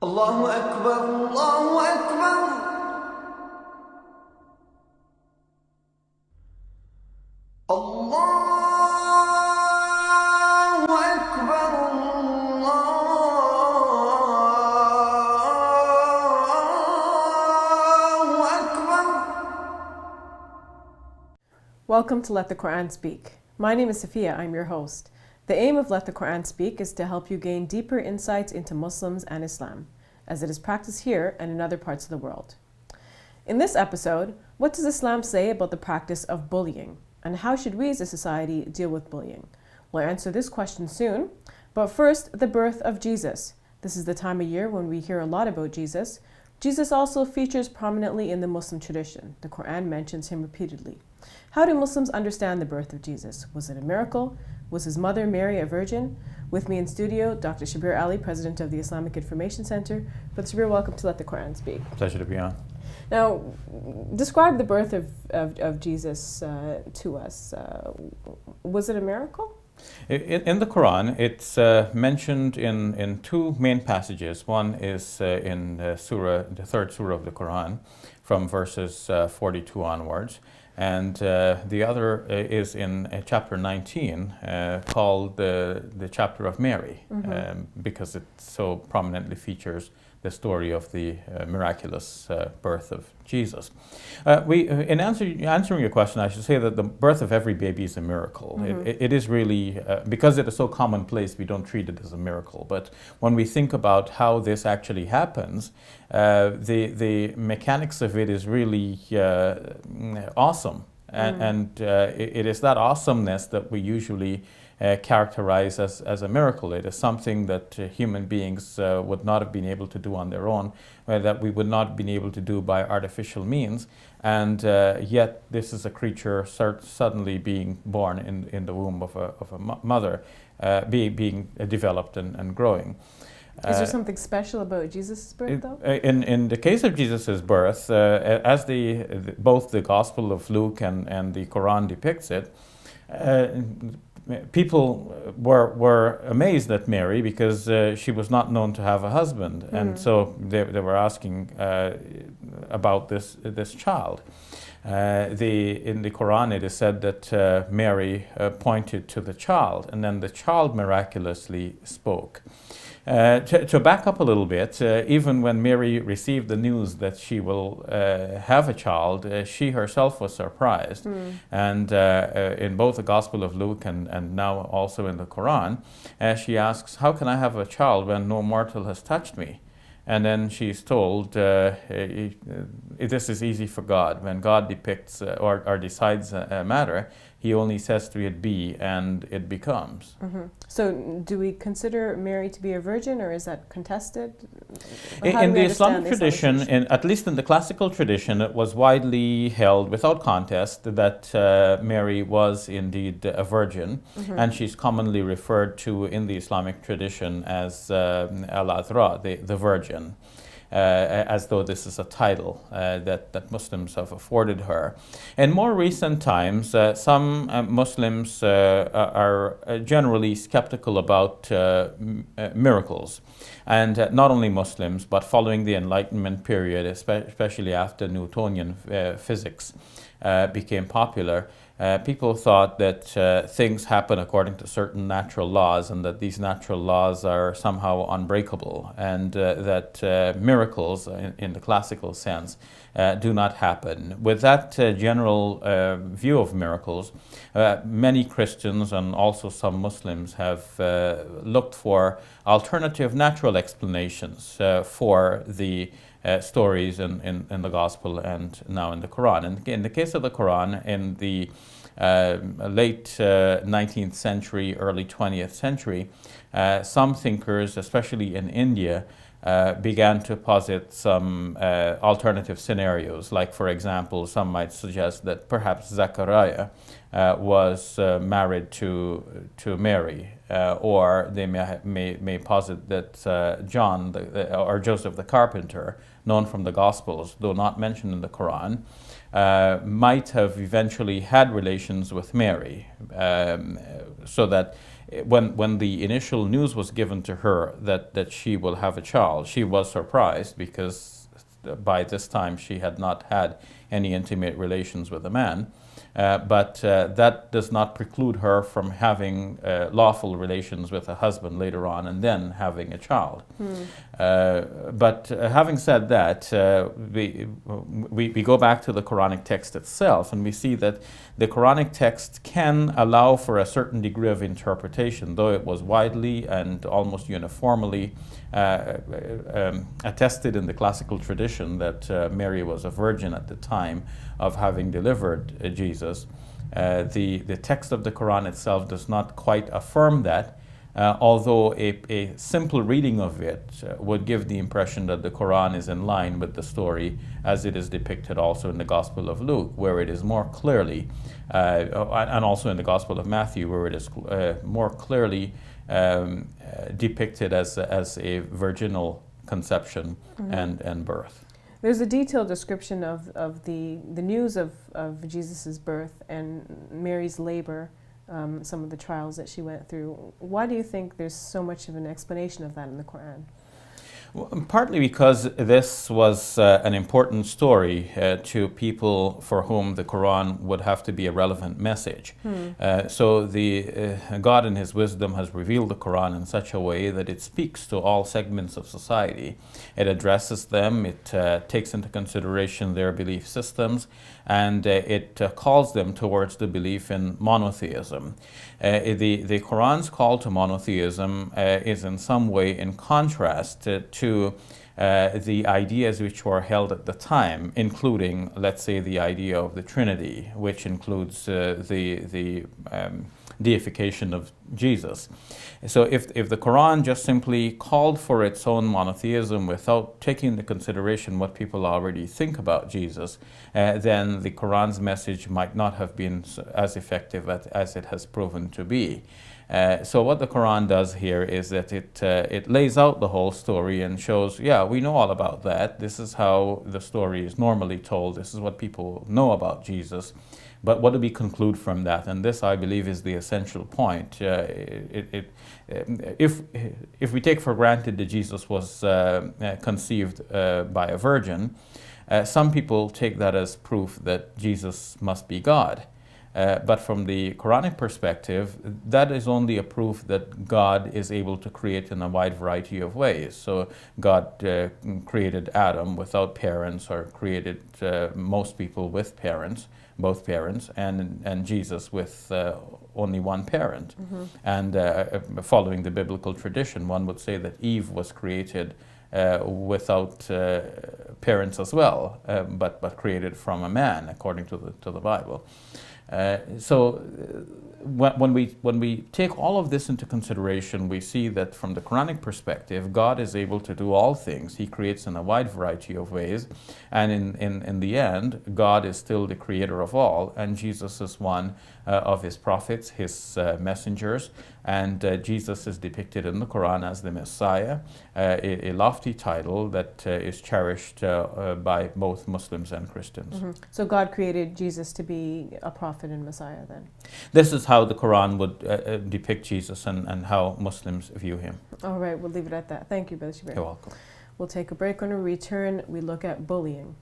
الله أكبر الله أكبر الله أكبر الله أكبر. Welcome to Let the Quran Speak. My name is Sophia, I'm your host. The aim of Let the Quran Speak is to help you gain deeper insights into Muslims and Islam, as it is practiced here and in other parts of the world. In this episode, what does Islam say about the practice of bullying, and how should we as a society deal with bullying? We'll answer this question soon, but first, the birth of Jesus. This is the time of year when we hear a lot about Jesus. Jesus also features prominently in the Muslim tradition. The Quran mentions him repeatedly. How do Muslims understand the birth of Jesus? Was it a miracle? Was his mother Mary a virgin? With me in studio, Dr. Shabir Ali, President of the Islamic Information Center. Brother Shabir, welcome to Let the Quran Speak. Pleasure to be on. Now, describe the birth of Jesus to us. Was it a miracle? In the Quran, it's mentioned in two main passages. One is in the third surah of the Quran, from verses 42 onwards. And the other is in chapter 19, called the chapter of Mary, because it so prominently features the story of the miraculous birth of Jesus. In answering your question, I should say that the birth of every baby is a miracle. It is really, because it is so commonplace, we don't treat it as a miracle. But when we think about how this actually happens, the mechanics of it is really awesome. And it is that awesomeness that we usually characterize as a miracle. It is something that human beings would not have been able to do on their own, that we would not have been able to do by artificial means, and yet this is a creature suddenly being born in the womb of a mother, being developed and growing. Is there something special about Jesus' birth, though? In the case of Jesus' birth, as both the Gospel of Luke and the Quran depicts it, people were amazed at Mary because she was not known to have a husband, and so they were asking about this child. In the Quran, it is said that Mary pointed to the child, and then the child miraculously spoke. To back up a little bit, even when Mary received the news that she will have a child, she herself was surprised. And in both the Gospel of Luke and now also in the Quran, she asks, "How can I have a child when no mortal has touched me?" And then she's told, this is easy for God. When God depicts or decides a matter, he only says to it be, and it becomes. So do we consider Mary to be a virgin, or is that contested? In the Islamic tradition, at least in the classical tradition, it was widely held without contest that Mary was indeed a virgin, and she's commonly referred to in the Islamic tradition as al-Azra, the virgin. As though this is a title that Muslims have afforded her. In more recent times, some Muslims are generally skeptical about miracles. And not only Muslims, but following the Enlightenment period, especially after Newtonian physics became popular, people thought that things happen according to certain natural laws, and that these natural laws are somehow unbreakable, and that miracles, in the classical sense, do not happen. With that general view of miracles, many Christians and also some Muslims have looked for alternative natural explanations for the stories in the Gospel and now in the Quran. And in the case of the Quran, in the late 19th century, early 20th century, some thinkers, especially in India, began to posit some alternative scenarios. Like, for example, some might suggest that perhaps Zechariah was married to Mary, or they may posit that John or Joseph the carpenter, known from the Gospels, though not mentioned in the Quran, might have eventually had relations with Mary, so that when the initial news was given to her that she will have a child, she was surprised because by this time she had not had any intimate relations with a man. But that does not preclude her from having lawful relations with a husband later on and then having a child. But having said that, we go back to the Quranic text itself, and we see that the Quranic text can allow for a certain degree of interpretation, though it was widely and almost uniformly attested in the classical tradition that Mary was a virgin at the time of having delivered Jesus. The text of the Quran itself does not quite affirm that, although a simple reading of it would give the impression that the Quran is in line with the story as it is depicted also in the Gospel of Luke, where it is more clearly, and also in the Gospel of Matthew, where it is more clearly depicted as a virginal conception and birth. There's a detailed description of the news of Jesus' birth and Mary's labor, some of the trials that she went through. Why do you think there's so much of an explanation of that in the Quran? Well, partly because this was an important story to people for whom the Quran would have to be a relevant message. So God in His wisdom has revealed the Quran in such a way that it speaks to all segments of society. It addresses them, it takes into consideration their belief systems, and it calls them towards the belief in monotheism. The Quran's call to monotheism is in some way in contrast to the ideas which were held at the time, including, let's say, the idea of the Trinity, which includes the deification of Jesus. So if the Quran just simply called for its own monotheism without taking into consideration what people already think about Jesus, then the Quran's message might not have been as effective as it has proven to be. So what the Quran does here is that it lays out the whole story and shows, yeah, we know all about that. This is how the story is normally told. This is what people know about Jesus. But what do we conclude from that? And this, I believe, is the essential point. If we take for granted that Jesus was conceived by a virgin, some people take that as proof that Jesus must be God. But from the Quranic perspective, that is only a proof that God is able to create in a wide variety of ways. So God created Adam without parents, or created most people with parents, both parents, and Jesus with only one parent. And following the biblical tradition, one would say that Eve was created without parents as well, but created from a man, according to the Bible. So when we take all of this into consideration, we see that from the Quranic perspective, God is able to do all things. He creates in a wide variety of ways, and in the end, God is still the creator of all, and Jesus is one of His prophets, His messengers, and Jesus is depicted in the Quran as the Messiah, a lofty title that is cherished by both Muslims and Christians. So God created Jesus to be a prophet and Messiah then? This is how the Quran would depict Jesus and how Muslims view Him. All right, we'll leave it at that. Thank you, Brother Shabir. You're welcome. We'll take a break. When we return, we look at bullying.